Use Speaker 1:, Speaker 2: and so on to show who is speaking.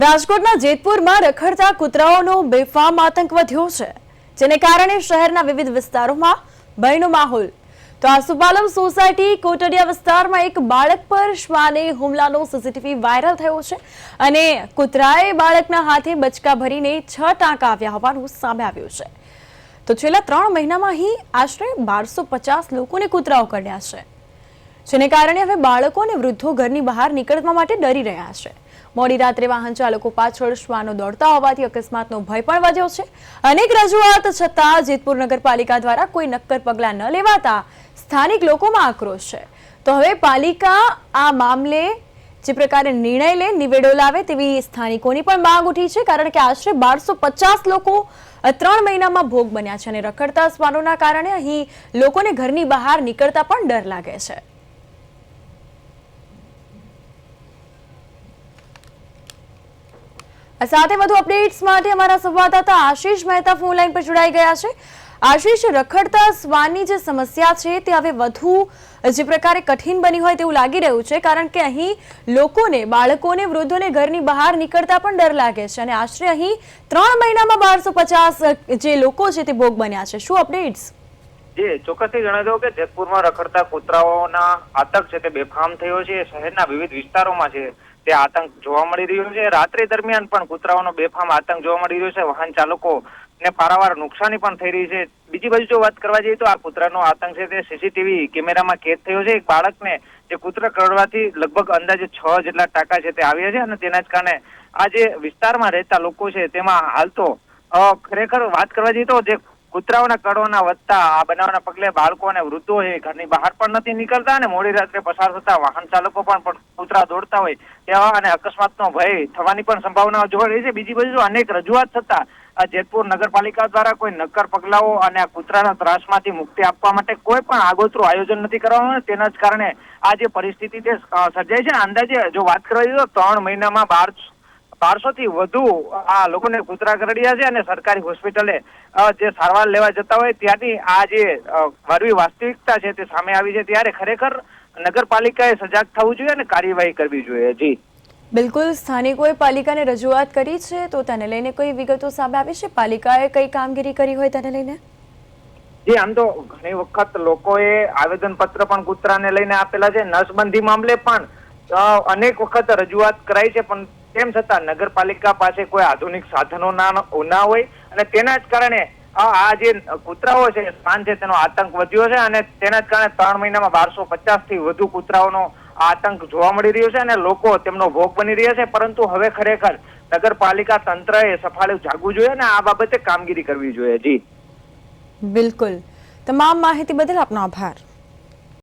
Speaker 1: રાજકોટના જેતપુરમાં રખડતા કૂતરાઓનો બેફામ આતંક વધ્યો છે, જેને કારણે શહેરના વિવિધ વિસ્તારોમાં ભયનો માહોલ. તો આસુપાલમ સોસાયટી કોટડિયા વિસ્તારમાં એક બાળક પર શ્વાને હુમલાનો સીસીટીવી વાયરલ થયો છે અને કૂતરાએ બાળકના હાથે બચકા ભરીને 6 ટાંકા આવ્યા હોવાનું સામે આવ્યું છે. તો છેલ્લા 3 મહિનામાં અહીં આશરે 1250 લોકોને કૂતરાઓ કરડ્યા છે, જેને કારણે હવે બાળકો અને વૃદ્ધો ઘરની બહાર નીકળવા માટે ડરી રહ્યા છે. મોડી રાત્રે વાહન ચાલકો પાછળ શ્વાનો દોડતા હોવાથી અકસ્માતનો ભય પણ વધ્યો છે. અનેક રજૂઆત છતાં જેતપુર નગરપાલિકા દ્વારા કોઈ નક્કર પગલાં ન લેવાતા સ્થાનિક લોકોમાં આક્રોશ છે. તો હવે પાલિકા આ મામલે જે પ્રકારે નિર્ણય લે, નિવેડો લાવે તેવી સ્થાનિકોની પણ માંગ ઉઠી છે, કારણ કે આશરે 1250 લોકો 3 મહિનામાં ભોગ બન્યા છે અને રખડતા શ્વાનોના કારણે અહીં લોકોને ઘરની બહાર નીકળતા પણ ડર લાગે છે. સાથે વધુ અપડેટ્સ માટે અમારા સંવાદદાતા આશીષ મહેતા ફોન લાઈન પર જોડાઈ ગયા છે. આશીષ, રખડતા શ્વાનની જે સમસ્યા છે તે હવે વધુ જે પ્રકારે કઠિન બની હોય તેવું લાગી રહ્યું છે, કારણ કે અહીં લોકોને, બાળકોને, વૃદ્ધોને ઘરની બહાર નીકળતા પણ ડર લાગે છે અને આશરે અહીં 3 મહિનામાં 1250 જે લોકો છે તે ભોગ બન્યા છે. શું અપડેટ્સ?
Speaker 2: જી, ચોક્કસથી જણાવી દઉં કે જેતપુરમાં રખડતા કૂતરાઓના આતંક છે તે બેફામ થયો છે. શહેરના વિવિધ વિસ્તારોમાં છે તે આતંક જોવા મળી રહ્યો છે. રાત્રિ દરમિયાન પણ કૂતરાઓનો બેફામ આતંક જોવા મળી રહ્યો છે. વાહન ચાલકો ને પારાવાર નુકસાની પણ થઈ રહી છે. બીજી બાજુ જો વાત કરવા જઈએ તો આ કૂતરાનો આતંક છે તે સીસીટીવી કેમેરામાં કેદ થયો છે. એક બાળકને જે કૂતરા કરડવાથી લગભગ અંદાજે 6 જેટલા ટાંકા છે તે આવ્યા છે અને તેના જ કારણે આ જે વિસ્તારમાં રહેતા લોકો છે તેમાં હાલ તો ખરેખર વાત કરવા જઈએ તો જે કૂતરાઓના કરડવાના વધતા આ બનાવના પગલે બાળકો અને વૃદ્ધો એ ઘરની બહાર પણ નથી નીકળતા અને મોડી રાત્રે પસાર થતા વાહન ચાલકો પણ કૂતરા દોડતા હોય તેવા અને અકસ્માતનો ભય થવાની પણ સંભાવના જોવા રહી છે. બીજી બાજુ અનેક રજૂઆત થતા જેતપુર નગરપાલિકા દ્વારા કોઈ નક્કર પગલાઓ અને આ કૂતરાના ત્રાસમાંથી મુક્તિ આપવા માટે કોઈ પણ આગોતરું આયોજન નથી કરવામાં. તેના જ કારણે આ જે પરિસ્થિતિ તે સર્જાય છે. અંદાજે જો વાત કરવા જઈએ તો 3 મહિનામાં 1200 થી વધુ આ લોકોને કૂતરા કરડ્યા છે અને સરકારી હોસ્પિટલે જે સારવાર લેવા જતા હોય ત્યાંથી આ જે મારી વાસ્તવિકતા છે તે સામે આવી છે, ત્યારે ખરેખર નગરપાલિકાએ સજાગ થવું જોઈએ અને કાર્યવાહી કરવી જોઈએ. જી
Speaker 1: બિલકુલ, સ્થાનિકોએ પાલિકાને રજૂઆત કરી છે, તો તેને લઈને કોઈ વિગતો સામે આવી છે? પાલિકાએ કઈ કામગીરી કરી હોય તેને લઈને?
Speaker 2: જી, આમ તો ઘણી વખત લોકોએ આવેદનપત્ર પણ કૂતરાને લઈને આપેલા છે. નસબંધી મામલે પણ અનેક વખત રજૂઆત કરાઈ છે, પણ તેમ છતાં નગરપાલિકા પાસે કોઈ આધુનિક સાધનો ના હોય અને તેના જ કારણે આ જે કૂતરાઓ છે, શ્વાન છે, તેનો આતંક વધ્યો છે અને તેના જ કારણે 3 મહિનામાં 1250 થી વધુ કૂતરાઓનો આતંક જોવા મળી રહ્યો છે અને લોકો તેમનો ભોગ બની રહ્યા છે. પરંતુ હવે ખરેખર નગરપાલિકા તંત્રએ સફાળું જાગવું જોઈએ અને આ બાબતે કામગીરી કરવી જોઈએ. જી
Speaker 1: બિલકુલ, તમામ માહિતી બદલ આપનો આભાર.